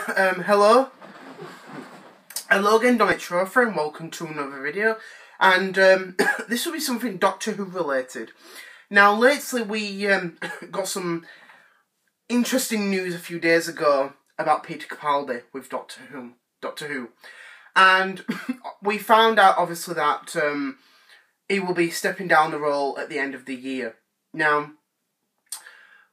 Hello again, Dominic Tropher, and welcome to another video. And this will be something Doctor Who related. Now, lately we got some interesting news a few days ago about Peter Capaldi with Doctor Who. And we found out, obviously, that he will be stepping down the role at the end of the year. Now,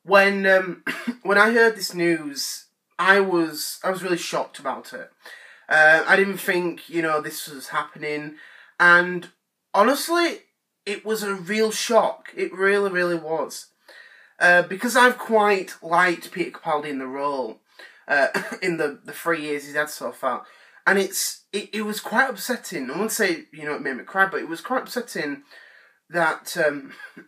when I heard this news, I was really shocked about it. I didn't think, this was happening, and honestly, it was a real shock. It really, really was. Because I've quite liked Peter Capaldi in the role, in the 3 years he's had so far, and it was quite upsetting. I wouldn't say, it made me cry, but it was quite upsetting that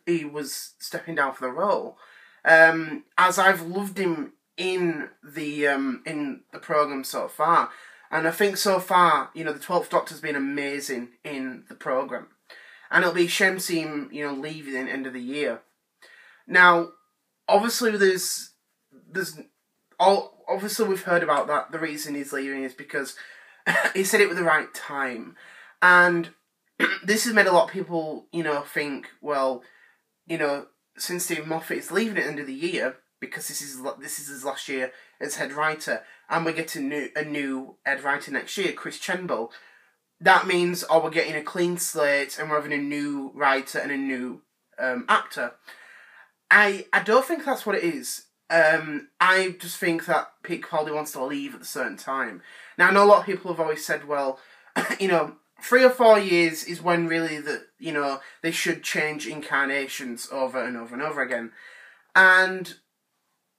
he was stepping down for the role. As I've loved him in the programme so far, and I think so far, the 12th Doctor's been amazing in the programme, and it'll be a shame to see him, leave at the end of the year. Now, obviously, obviously we've heard about that. The reason he's leaving is because he said it at the right time, and this has made a lot of people, think, well, since Stephen Moffat is leaving at the end of the year, because this is his last year as head writer, and we're getting a new head writer next year, Chris Chenball, that means, we're getting a clean slate, and we're having a new writer and a new actor. I don't think that's what it is. I just think that Peter Capaldi wants to leave at a certain time. Now, I know a lot of people have always said, well, 3 or 4 years is when really they should change incarnations over and over and over again. And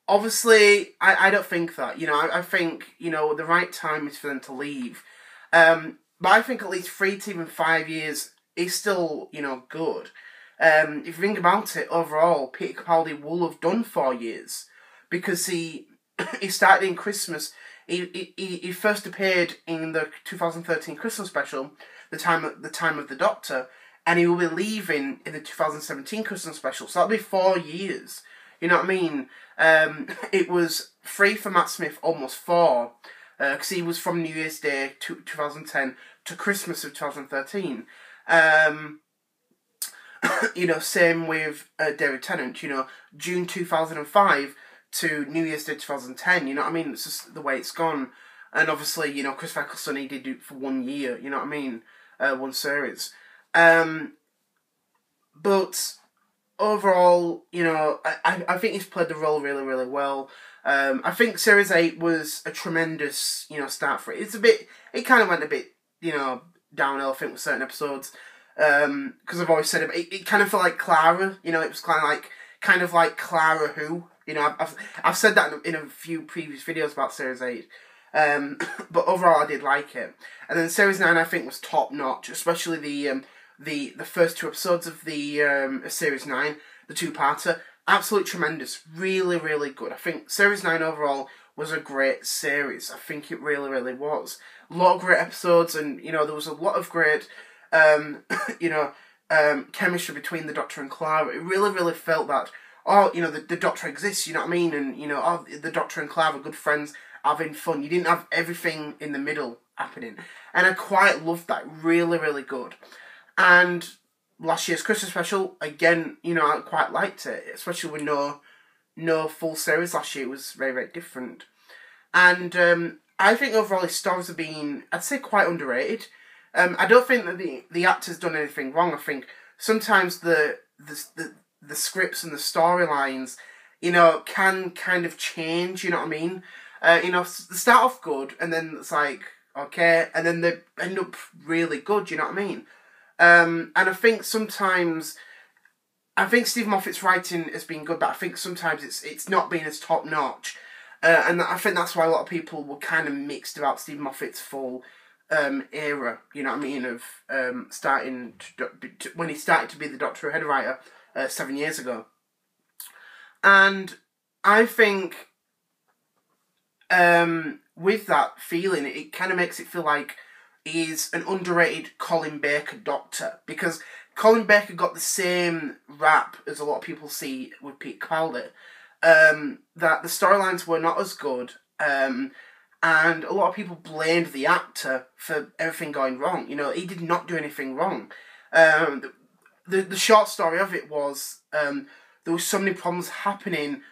obviously, I don't think that. I think, the right time is for them to leave. But I think at least 3 to even 5 years is still, good. If you think about it, overall, Peter Capaldi will have done 4 years, because he started in Christmas. He first appeared in the 2013 Christmas Special, the time of the Doctor, and he will be leaving in the 2017 Christmas Special. So that'll be 4 years. You know what I mean? It was 3 for Matt Smith, almost 4, because he was from New Year's Day 2010 to Christmas of 2013. Same with David Tennant. June 2005 to New Year's Day 2010. You know what I mean? It's just the way it's gone. And obviously, Chris Eccleston, he did it for 1 year. You know what I mean? 1 series. But overall, I think he's played the role really, really well. I think Series 8 was a tremendous, start for it. It kind of went a bit, downhill, I think, with certain episodes. Because I've always said it kind of felt like Clara. It was kind of like Clara Who. I've said that in a few previous videos about Series 8. But overall, I did like it. And then Series 9, I think, was top notch, especially the first 2 episodes of the Series 9, the 2-parter. Absolutely tremendous. Really, really good. I think Series 9 overall was a great series. I think it really, really was. A lot of great episodes, and, there was a lot of great, chemistry between the Doctor and Clara. It really, really felt that, the Doctor exists, you know what I mean? And, the Doctor and Clara are good friends, having fun. You didn't have everything in the middle happening. And I quite loved that. Really, really good. And last year's Christmas Special, again, I quite liked it, especially with no full series last year. It was very, very different. And I think overall his stories have been, I'd say, quite underrated. I don't think that the actor's done anything wrong. I think sometimes the scripts and the storylines, can kind of change, you know what I mean? They start off good, and then it's like, okay, and then they end up really good, you know what I mean? And I think sometimes, Steve Moffat's writing has been good, but I think sometimes it's not been as top notch. And I think that's why a lot of people were kind of mixed about Steve Moffat's full era, you know what I mean, of when he started to be the Doctor Who head writer 7 years ago. And I think with that feeling, it kind of makes it feel like he's an underrated Colin Baker Doctor, because Colin Baker got the same rap as a lot of people see with Peter Capaldi, that the storylines were not as good, and a lot of people blamed the actor for everything going wrong. You know, he did not do anything wrong. The short story of it was there was so many problems happening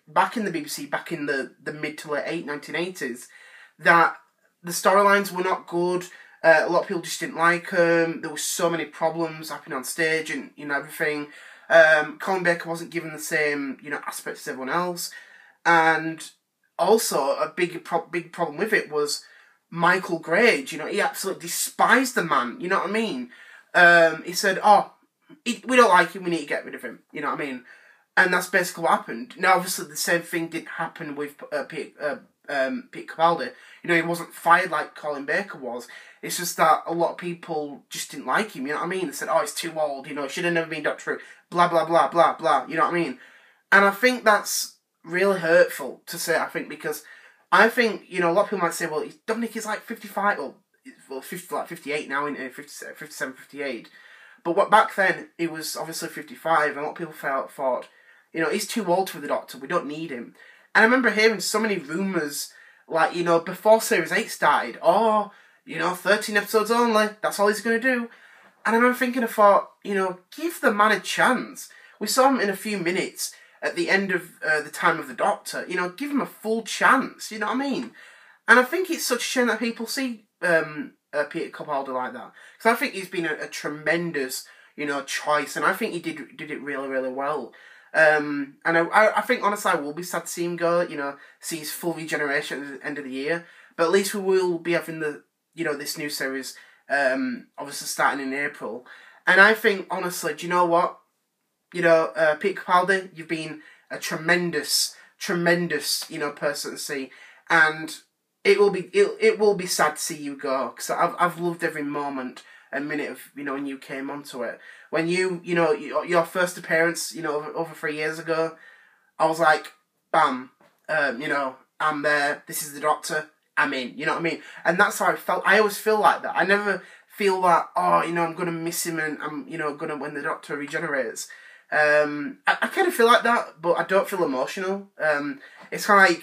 back in the BBC, back in the mid to late 1980s, that the storylines were not good. A lot of people just didn't like them. There were so many problems happening on stage and, you know, everything. Colin Baker wasn't given the same, you know, aspects as everyone else. And also, a big problem with it was Michael Grade. You know, he absolutely despised the man. You know what I mean? He said, "Oh, we don't like him. We need to get rid of him." You know what I mean? And that's basically what happened. Now, obviously, the same thing didn't happen with Peter Capaldi. You know, he wasn't fired like Colin Baker was. It's just that a lot of people just didn't like him. You know what I mean? They said, "Oh, he's too old. You know, should have never been Doctor Who." Blah blah blah blah blah. You know what I mean? And I think that's really hurtful to say, I think, because I think, you know, a lot of people might say, well, Dominic is like 55, or well, 58 now, isn't he? 57, 58. But back then, he was obviously 55, and a lot of people thought, you know, he's too old for the Doctor, we don't need him. And I remember hearing so many rumours, like, you know, before Series 8 started, oh, you know, 13 episodes only, that's all he's going to do. And I remember thinking, I thought, you know, give the man a chance. We saw him in a few minutes at the end of the time of the Doctor. You know, give him a full chance, you know what I mean? And I think it's such a shame that people see Peter Capaldi like that. Because I think he's been a tremendous, you know, choice. And I think he did it really, really well. And I think, honestly, I will be sad to see him go, you know, see his full regeneration at the end of the year. But at least we will be having the, you know, this new series, obviously starting in April. And I think, honestly, do you know what? You know, Peter Capaldi, you've been a tremendous, you know, person to see. And it will be sad to see you go. Because I've loved every moment and minute of, you know, when you came onto it. When you know, your first appearance, you know, over 3 years ago, I was like, bam, you know, I'm there, this is the Doctor, I'm in, you know what I mean? And that's how I felt. I always feel like that. I never feel that, oh, you know, I'm going to miss him and I'm, you know, going to, when the Doctor regenerates. I kind of feel like that, but I don't feel emotional. It's kind of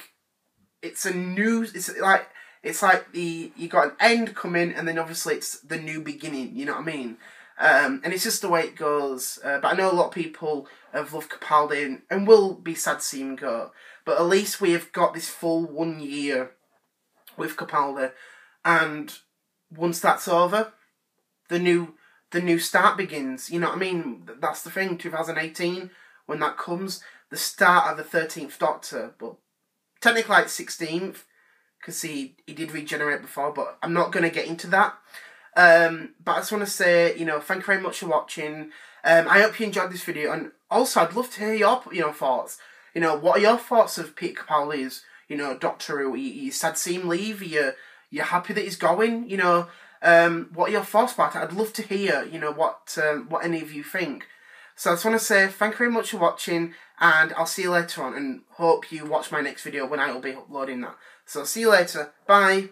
like, it's like you got an end coming, and then obviously it's the new beginning, you know what I mean? And it's just the way it goes. But I know a lot of people have loved Capaldi and will be sad to see him go. But at least we have got this full 1 year with Capaldi, and once that's over, the new start begins. You know what I mean? That's the thing. 2018, when that comes, the start of the 13th Doctor, but technically like 16th, because he did regenerate before, but I'm not going to get into that. But I just want to say, you know, thank you very much for watching. I hope you enjoyed this video, and also I'd love to hear your, you know, thoughts. You know, what are your thoughts of Peter Capaldi's, you know, Doctor Who? You sad to see him leave? You're happy that he's going? You know, what are your thoughts about it? I'd love to hear, you know, what any of you think. So I just want to say thank you very much for watching, and I'll see you later on, and hope you watch my next video when I will be uploading that. So see you later. Bye.